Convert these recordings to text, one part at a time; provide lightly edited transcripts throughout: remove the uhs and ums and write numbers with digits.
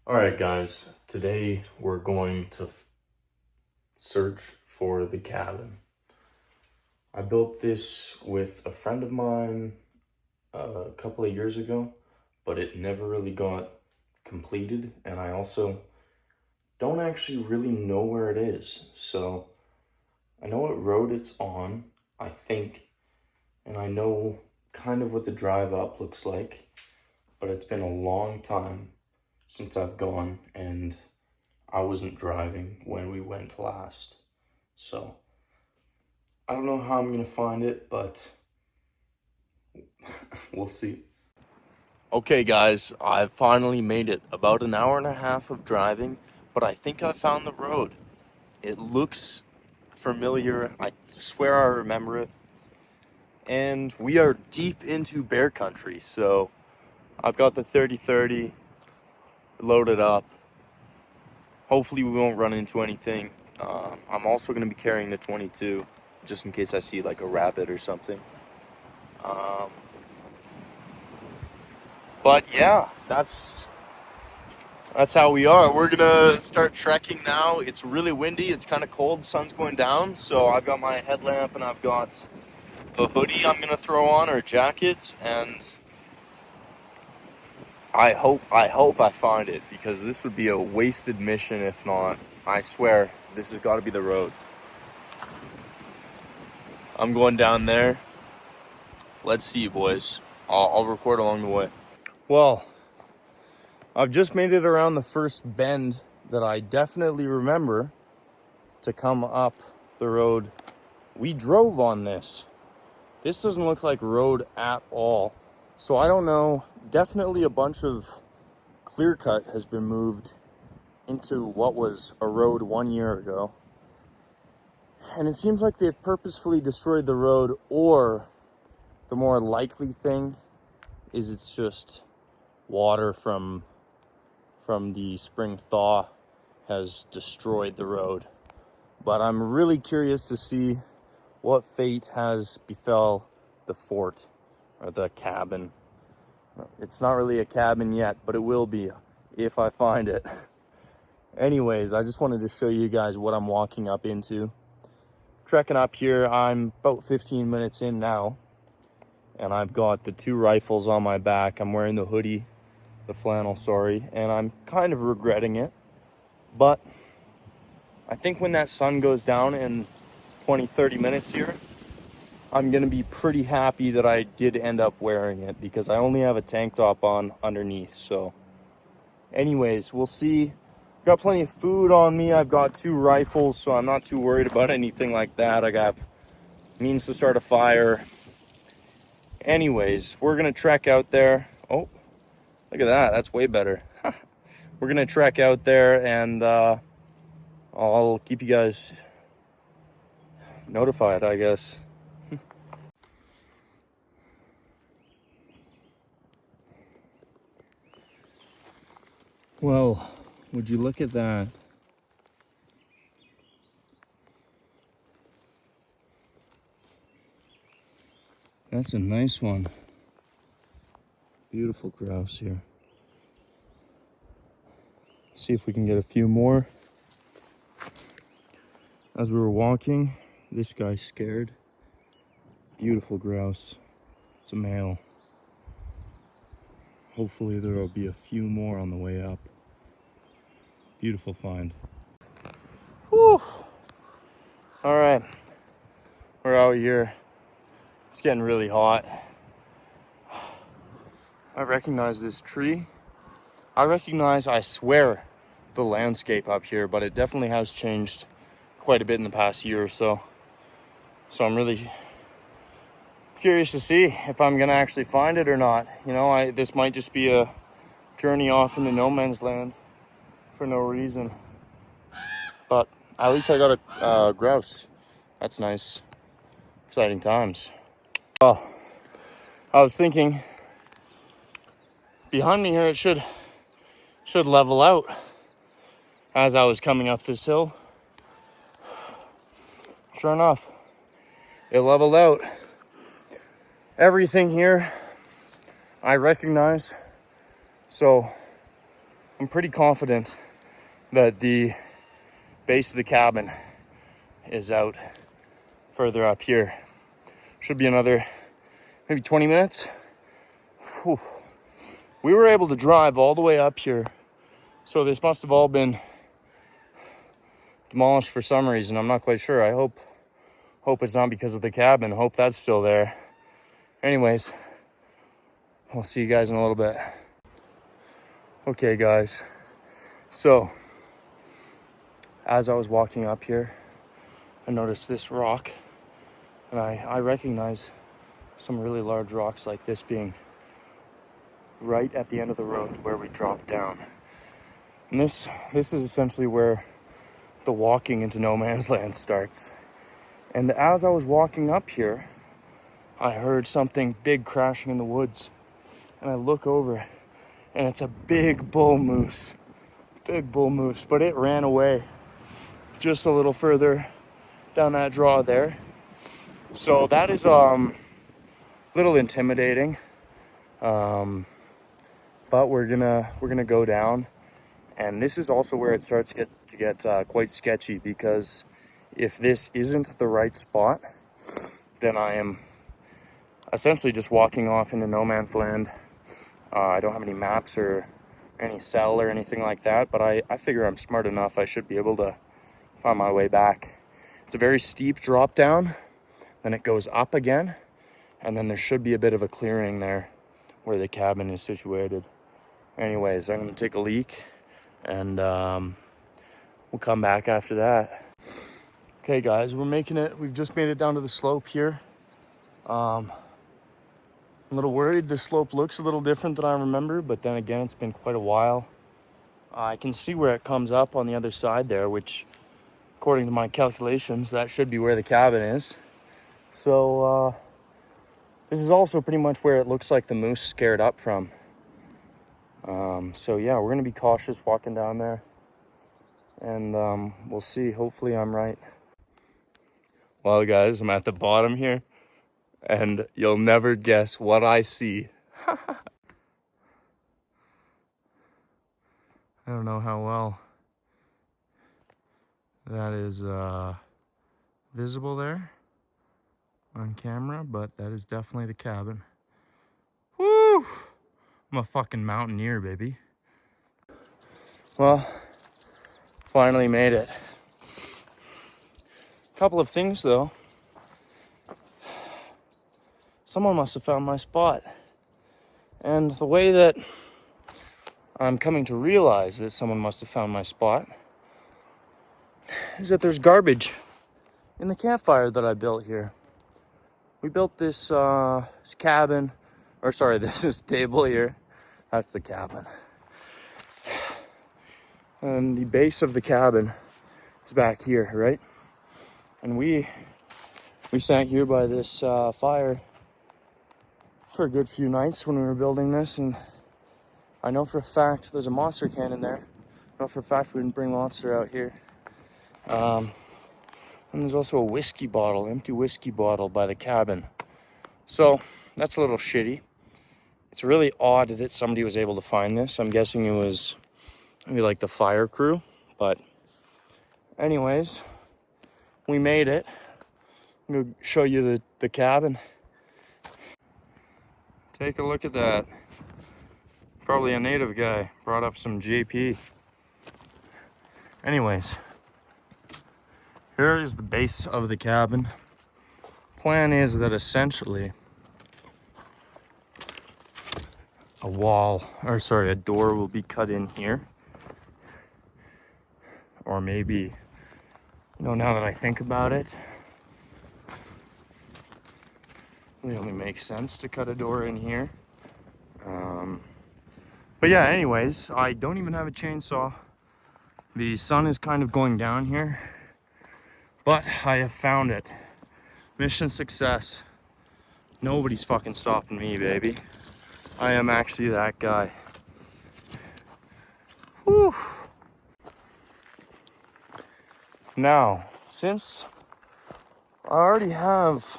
Alright guys, today we're going to search for the cabin. I built this with a friend of mine a couple of years ago, but it never really got completed, and I also don't actually really know where it is. So I know what road it's on, I think, and I know kind of what the drive up looks like, but it's been a long time since I've gone, and I wasn't driving when we went last. So I don't know how I'm gonna find it, but we'll see. Okay guys, I've finally made it. About an hour and a half of driving, but I think I found the road. It looks familiar. I swear I remember it. And we are deep into bear country, so I've got the 30-30 loaded up. Hopefully we won't run into anything. I'm also going to be carrying the 22 just in case I see like a rabbit or something. But yeah, that's how we are. We're gonna start trekking now. It's really windy, it's kind of cold, sun's going down, so I've got my headlamp and I've got a hoodie I'm gonna throw on, or a jacket, and I hope I find it, because this would be a wasted mission if not. I swear, this has got to be the road. I'm going down there. Let's see, boys. I'll record along the way. Well, I've just made it around the first bend that I definitely remember to come up the road. We drove on this. This doesn't look like road at all. So I don't know. Definitely a bunch of clear cut has been moved into what was a road 1 year ago. And it seems like they've purposefully destroyed the road, or the more likely thing is it's just water from the spring thaw has destroyed the road. But I'm really curious to see what fate has befell the fort, or the cabin. It's not really a cabin yet, but it will be if I find it. Anyways, I just wanted to show you guys what I'm walking up into. Trekking up here, I'm about 15 minutes in now, and I've got the 2 rifles on my back. I'm wearing the hoodie, the flannel, sorry, and I'm kind of regretting it. But I think when that sun goes down in 20-30 minutes here, I'm gonna be pretty happy that I did end up wearing it, because I only have a tank top on underneath. So anyways, we'll see. Got plenty of food on me. I've got 2 rifles, so I'm not too worried about anything like that. I got means to start a fire. Anyways, we're gonna trek out there. Oh, look at that, that's way better. We're gonna trek out there, and I'll keep you guys notified, I guess. Well, would you look at that? That's a nice one. Beautiful grouse here. See if we can get a few more. As we were walking, this guy's scared. Beautiful grouse. It's a male. Hopefully there will be a few more on the way up. Beautiful find. Whew. All right, we're out here. It's getting really hot. I recognize this tree. I swear, the landscape up here, but it definitely has changed quite a bit in the past year or so. So I'm really curious to see if I'm gonna actually find it or not. You know, this might just be a journey off into no man's land for no reason. But at least I got a grouse. That's nice. Exciting times. Well, I was thinking, behind me here it should level out as I was coming up this hill. Sure enough, it leveled out. Everything here I recognize, so I'm pretty confident that the base of the cabin is out further up here. Should be another maybe 20 minutes. Whew. We were able to drive all the way up here, so this must have all been demolished for some reason. I'm not quite sure. I hope it's not because of the cabin. Hope that's still there. Anyways, I'll see you guys in a little bit. Okay, guys. So, as I was walking up here, I noticed this rock, and I recognize some really large rocks like this being right at the end of the road where we dropped down. And this is essentially where the walking into no man's land starts. And as I was walking up here, I heard something big crashing in the woods. And I look over, and it's a big bull moose. Big bull moose, but it ran away just a little further down that draw there. So that is a little intimidating. But we're gonna go down, and this is also where it starts to get quite sketchy, because if this isn't the right spot, then I am essentially just walking off into no man's land. I don't have any maps or any cell or anything like that, but I figure I'm smart enough. I should be able to find my way back. It's a very steep drop down, then it goes up again, and then there should be a bit of a clearing there where the cabin is situated. Anyways, I'm gonna take a leak, and we'll come back after that. Okay, guys, we've just made it down to the slope here. I'm a little worried. The slope looks a little different than I remember, but then again, it's been quite a while. I can see where it comes up on the other side there, which, according to my calculations, that should be where the cabin is. So, this is also pretty much where it looks like the moose scared up from. So yeah, we're gonna be cautious walking down there, and we'll see. Hopefully I'm right. Well, guys, I'm at the bottom here, and you'll never guess what I see. I don't know how well that is visible there on camera, but that is definitely the cabin. Woo! I'm a fucking mountaineer, baby. Well, finally made it. Couple of things though. Someone must have found my spot. And the way that I'm coming to realize that someone must have found my spot is that there's garbage in the campfire that I built here. We built this cabin, or sorry, this table here. That's the cabin. And the base of the cabin is back here, right? And we sat here by this fire for a good few nights when we were building this, and I know for a fact there's a Monster can in there. I know for a fact we didn't bring Monster out here. And there's also a whiskey bottle, empty whiskey bottle by the cabin. So that's a little shitty. It's really odd that somebody was able to find this. I'm guessing it was maybe like the fire crew, but anyways, we made it. I'm gonna show you the cabin. Take a look at that. Probably a native guy brought up some JP. Anyways, here is the base of the cabin. Plan is that essentially a door will be cut in here. Or maybe, now that I think about it, it only makes sense to cut a door in here. But yeah, anyways, I don't even have a chainsaw. The sun is kind of going down here, but I have found it. Mission success. Nobody's fucking stopping me, baby. I am actually that guy. Whew. Now, since I already have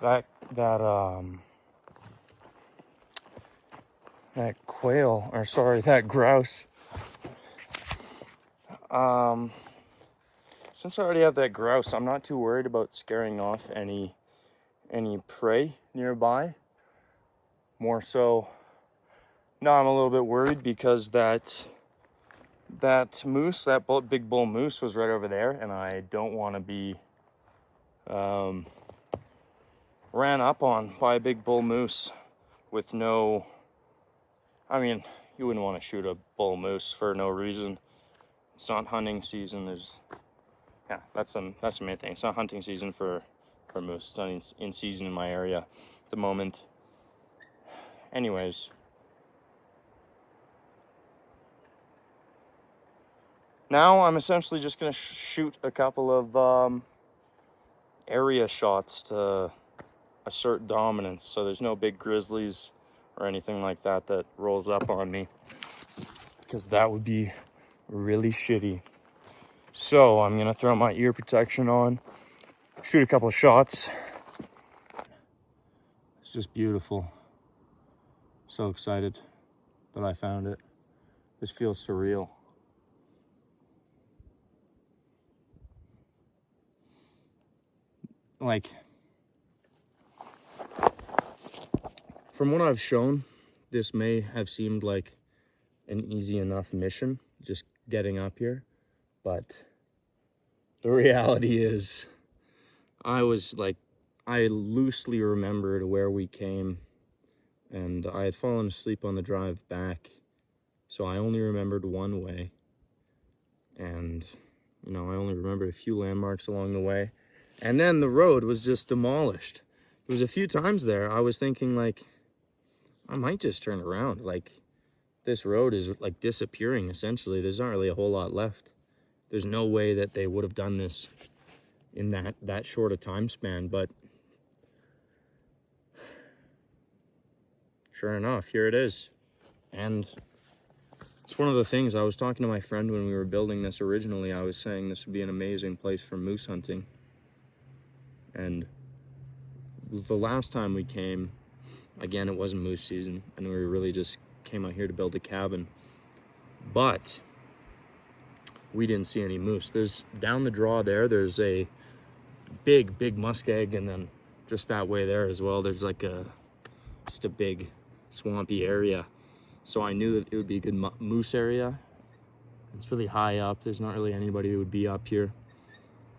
that quail, or sorry, that grouse Since I already have that grouse, I'm not too worried about scaring off any prey nearby. More so, now I'm a little bit worried because that moose, big bull moose, was right over there, and I don't want to be ran up on by a big bull moose with no. I mean, you wouldn't want to shoot a bull moose for no reason. It's not hunting season. That's the main thing. It's not hunting season for moose. It's not in season in my area at the moment. Anyways, now I'm essentially just gonna shoot a couple of area shots to assert dominance, so there's no big grizzlies or anything like that that rolls up on me, because that would be really shitty. So I'm gonna throw my ear protection on, shoot a couple of shots. It's just beautiful. So excited that I found it. This feels surreal. Like, from what I've shown, this may have seemed like an easy enough mission, just getting up here. But the reality is, I loosely remembered where we came, and I had fallen asleep on the drive back, so I only remembered one way. And, I only remembered a few landmarks along the way. And then the road was just demolished. There was a few times there I was thinking, like, I might just turn around. Like, this road is, like, disappearing, essentially. There's not really a whole lot left. There's no way that they would have done this in that short a time span. But sure enough, here it is. And it's one of the things I was talking to my friend when we were building this originally. I was saying this would be an amazing place for moose hunting. And the last time we came, again, it wasn't moose season, and we really just came out here to build a cabin. But we didn't see any moose. There's down the draw there's a big muskeg, and then just that way there as well, there's like just a big swampy area. So I knew that it would be a good moose area. It's really high up. There's not really anybody that would be up here.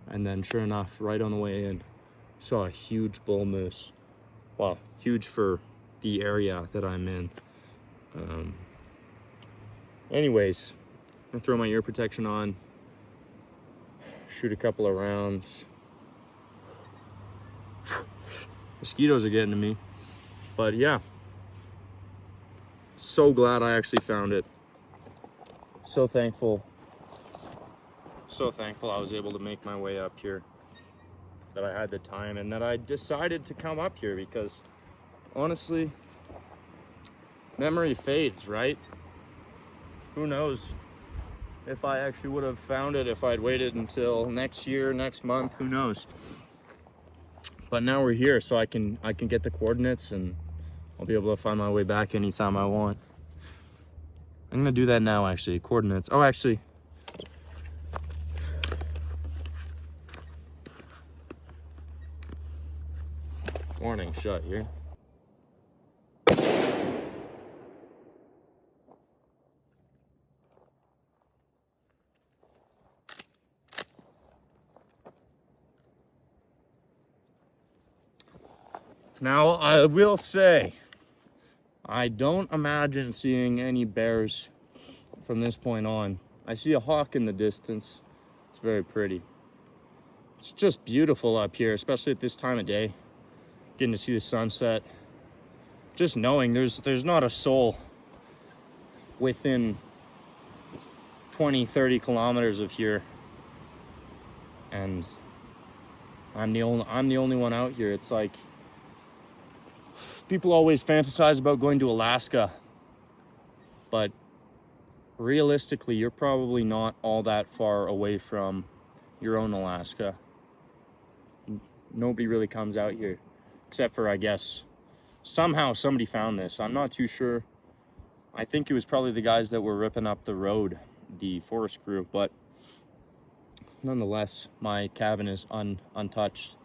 And then sure enough, right on the way in, saw a huge bull moose. Well, huge for the area that I'm in. Anyways, I'm gonna throw my ear protection on, shoot a couple of rounds. Mosquitoes are getting to me. But yeah, so glad I actually found it. So thankful I was able to make my way up here, that I had the time, and that I decided to come up here, because honestly, memory fades, right? Who knows if I actually would have found it if I'd waited until next year, next month, who knows? But now we're here, so I can get the coordinates, and I'll be able to find my way back anytime I want. I'm gonna do that now, actually. Coordinates. Oh, actually, warning shot here. Now, I will say, I don't imagine seeing any bears from this point on. I see a hawk in the distance. It's very pretty. It's just beautiful up here, especially at this time of day. Getting to see the sunset. Just knowing there's not a soul within 20, 30 kilometers of here. And I'm the only one out here. It's like, people always fantasize about going to Alaska, but realistically, you're probably not all that far away from your own Alaska. Nobody really comes out here, except for, I guess, somehow somebody found this. I'm not too sure. I think it was probably the guys that were ripping up the road, the forest crew, but nonetheless, my cabin is untouched.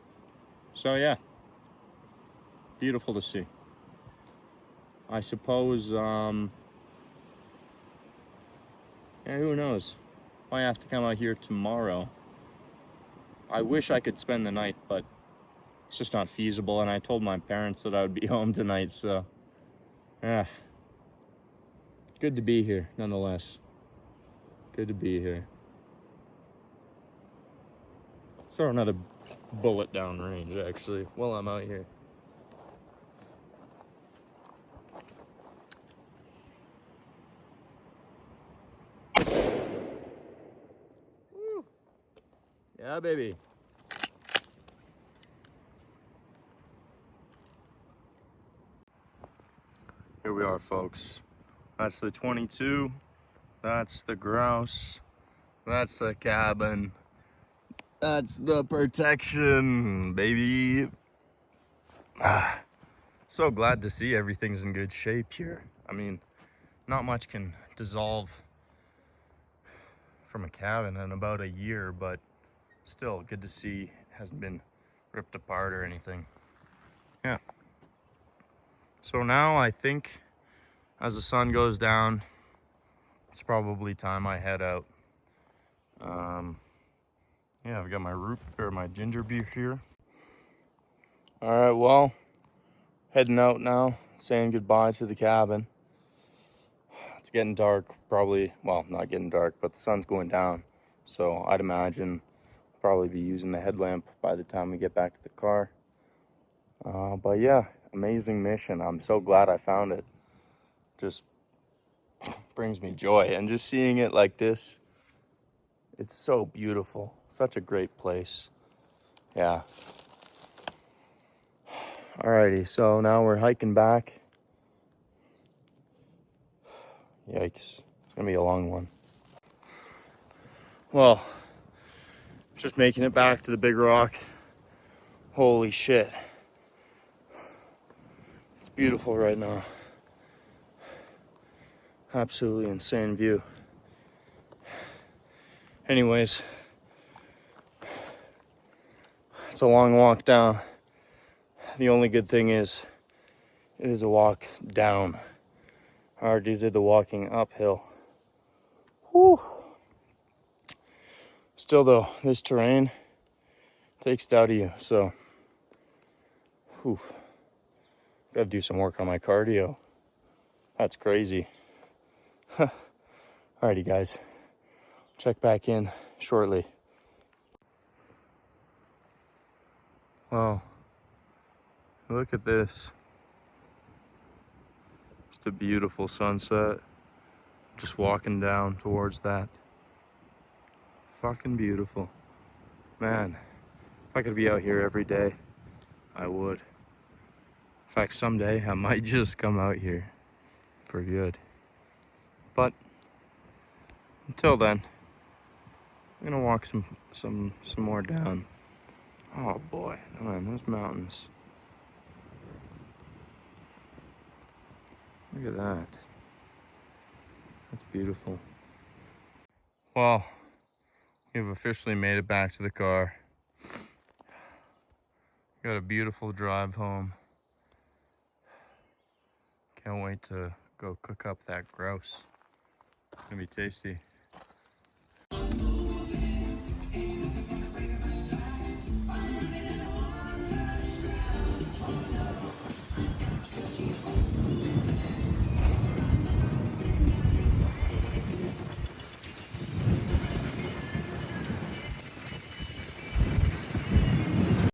So yeah, beautiful to see. I suppose, yeah, who knows? Might have to come out here tomorrow. I wish I could spend the night, but it's just not feasible, and I told my parents that I would be home tonight, so yeah. Good to be here, nonetheless. Good to be here. Throw another bullet down range, actually, while I'm out here. Woo. Yeah, baby. Here we are, folks. That's the 22. That's the grouse. That's the cabin. That's the protection, baby. So glad to see everything's in good shape here. I mean, not much can dissolve from a cabin in about a year, but still good to see it hasn't been ripped apart or anything. Yeah. So now I think as the sun goes down, it's probably time I head out. Yeah, I've got my ginger beer here. All right, well, heading out now, saying goodbye to the cabin. It's getting dark, probably, well, not getting dark, but the sun's going down. So I'd imagine I'll probably be using the headlamp by the time we get back to the car. But yeah, amazing mission. I'm so glad I found it. Just brings me joy. And just seeing it like this, it's so beautiful. Such a great place. Yeah. Alrighty, so now we're hiking back. Yikes. It's gonna be a long one. Well, just making it back to the big rock. Holy shit. It's beautiful right now. Absolutely insane view. Anyways, it's a long walk down. The only good thing is, it is a walk down. I already did the walking uphill. Whew. Still though, this terrain takes it out of you, so whew. Gotta do some work on my cardio. That's crazy. Alrighty guys, check back in shortly. Wow, look at this. Just a beautiful sunset. Just walking down towards that. Fucking beautiful. Man, if I could be out here every day, I would. In fact, someday I might just come out here for good. But until then, I'm gonna walk some more down. Oh boy, man, those mountains. Look at that. That's beautiful. Well, we've officially made it back to the car. Got a beautiful drive home. Can't wait to go cook up that grouse. It's gonna be tasty.